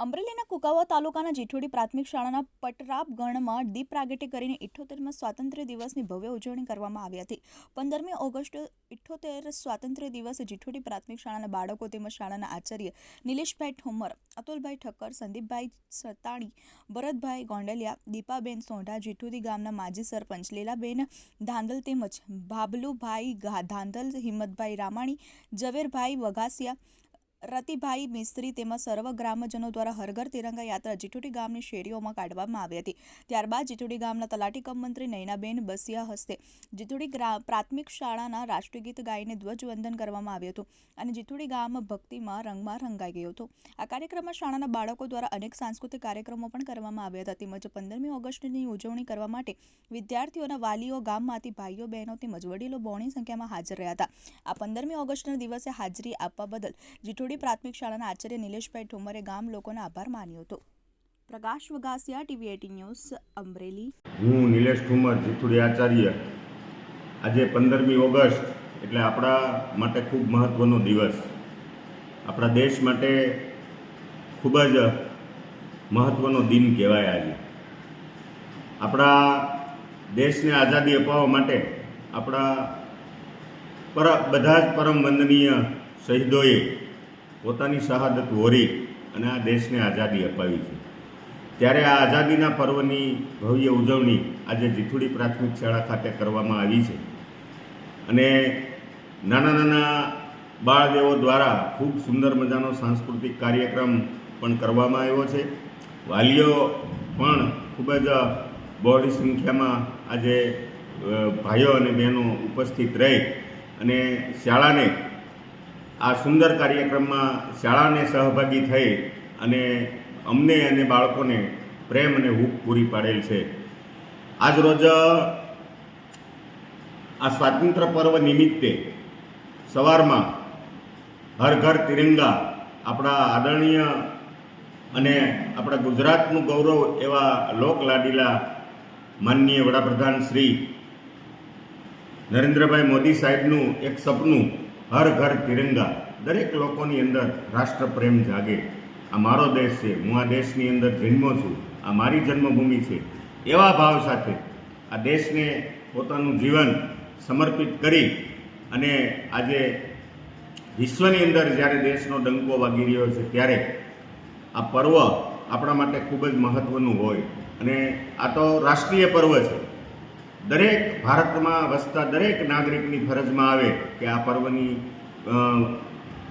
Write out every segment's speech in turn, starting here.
અમરેલીના કુકાવા તાલુકાના જીઠોડી પ્રાથમિક શાળાના પટરાબ ગણમાં દીપ પ્રાગટ્ય કરીને 78માં સ્વાતંત્ર્ય દિવસની ભવ્ય ઉજવણી કરવામાં આવી હતી। 15મી ઓગસ્ટ 78 સ્વાતંત્ર્ય દિવસે જીઠોડી પ્રાથમિક શાળાના બાળકો તેમજ શાળાના આચાર્ય નિલેશભાઈ ઠોમર, અતુલભાઈ ઠક્કર, સંદીપભાઈ સતાણી, ભરતભાઈ ગોંડલિયા, દીપાબેન સોઢા, જીઠોડી ગામના માજી સરપંચ લીલાબેન ધાંધલ તેમજ ભાભલુભાઈ ધાંધલ, હિંમતભાઈ રામાણી, ઝવેરભાઈ વઘાસિયા, રતિભાઈ મિસ્ત્રી તેમજ સર્વ ગ્રામજનો દ્વારા હરઘર તિરંગા યાત્રા જીઠોડી ગામની શેરીઓમાં કાઢવામાં આવી હતી। ત્યારબાદ જીઠોડી ગામના તલાટી કમ મંત્રી નયનાબેન બસિયા હસ્તે જીઠોડી પ્રાથમિક શાળાના રાષ્ટ્રીય ગીત ગાઈને ધ્વજવંદન કરવામાં આવ્યું હતું અને જીઠોડી ગામ ભક્તિમાં રંગમાં રંગાઈ ગયું હતું। આ કાર્યક્રમમાં શાળાના બાળકો દ્વારા અનેક સાંસ્કૃતિક કાર્યક્રમો પણ કરવામાં આવ્યા હતા તેમજ 15મી ઓગસ્ટની ઉજવણી કરવા માટે વિદ્યાર્થીઓના વાલીઓ, ગામમાંથી ભાઈઓ બહેનો તેમજ વડીલો બહોળી સંખ્યામાં હાજર રહ્યા હતા। આ 15મી ઓગસ્ટના દિવસે હાજરી આપવા બદલ જીઠોડી પ્રાથમિક શાળાના આચાર્ય નિલેશભાઈ ઠોમરે ગામ લોકોનો આભાર માન્યો હતો। પ્રકાશ વઘાસિયા, ટીવી 18 ન્યૂઝ, અમરેલી। હું નિલેશ ઠુમર, જીઠોડી આચાર્ય। આજે 15મી ઓગસ્ટ એટલે આપણા માટે ખૂબ મહત્ત્વનો દિવસ, આપણા દેશ માટે ખૂબ જ મહત્ત્વનો દિન કહેવાય। આજે આપણા દેશને આઝાદી અપાવવા માટે આપણા બધા જ પરમ વંદનીય શહીદોએ પોતાની શહાદત વહોરી અને આ દેશને આઝાદી અપાવી છે। ત્યારે આ આઝાદીના પર્વની ભવ્ય ઉજવણી આજે જીઠોડી પ્રાથમિક શાળા ખાતે કરવામાં આવી છે અને નાના નાના બાળદેવો દ્વારા ખૂબ સુંદર મજાનો સાંસ્કૃતિક કાર્યક્રમ પણ કરવામાં આવ્યો છે। વાલીઓ પણ ખૂબ જ બહોળી સંખ્યામાં આજે ભાઈઓ અને બહેનો ઉપસ્થિત રહી અને શાળાને આ સુંદર કાર્યક્રમમાં શાળાને સહભાગી થઈ અને અમને અને બાળકોને પ્રેમ અને હૂંફ પૂરી પાડેલ છે। આજરોજ આ સ્વાતંત્ર્ય પર્વ નિમિત્તે સવારમાં હર ઘર તિરંગા આપણા આદરણીય અને આપણા ગુજરાતનું ગૌરવ એવા લોકલાડીલા માનનીય વડાપ્રધાન શ્રી નરેન્દ્રભાઈ મોદી સાહેબનું એક સપનું, હર ઘર તિરંગા, દરેક લોકોની અંદર રાષ્ટ્રપ્રેમ જાગે। આ મારો દેશ છે, હું આ દેશની અંદર જન્મો છું, આ મારી જન્મભૂમિ છે, એવા ભાવ સાથે આ દેશને પોતાનું જીવન સમર્પિત કરી અને આજે વિશ્વની અંદર જ્યારે દેશનો ડંકો વાગી રહ્યો છે ત્યારે આ પર્વ આપણા માટે ખૂબ જ મહત્ત્વનું હોય અને આ તો રાષ્ટ્રીય પર્વ છે। દરેક ભારતમાં વસતા દરેક નાગરિકની ફરજમાં આવે કે આ પર્વની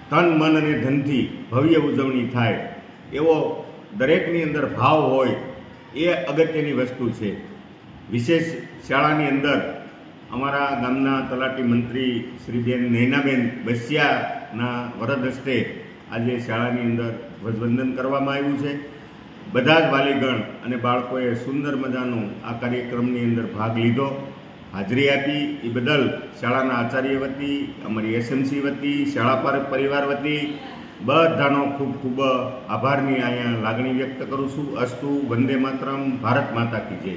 તન, મન અને ધનથી ભવ્ય ઉજવણી થાય, એવો દરેકની અંદર ભાવ હોય એ અગત્યની વસ્તુ છે। વિશેષ શાળાની અંદર અમારા ગામના તલાટી મંત્રી શ્રી બેન નયનાબેન બસિયાના વરદ હસ્તે આજે શાળાની અંદર ધ્વજવંદન કરવામાં આવ્યું છે। બધા જ વાલીગણ અને બાળકોએ સુંદર મજાનો આ કાર્યક્રમની અંદર ભાગ લીધો, હાજરી આપી, એ બદલ શાળાના આચાર્ય વતી, અમારી એસએમસી વતી, શાળા પરિવાર વતી બધાનો ખૂબ ખૂબ આભારની અહીંયા લાગણી વ્યક્ત કરું છું। અસ્તુ, વંદે માતરમ, ભારત માતા કી જય।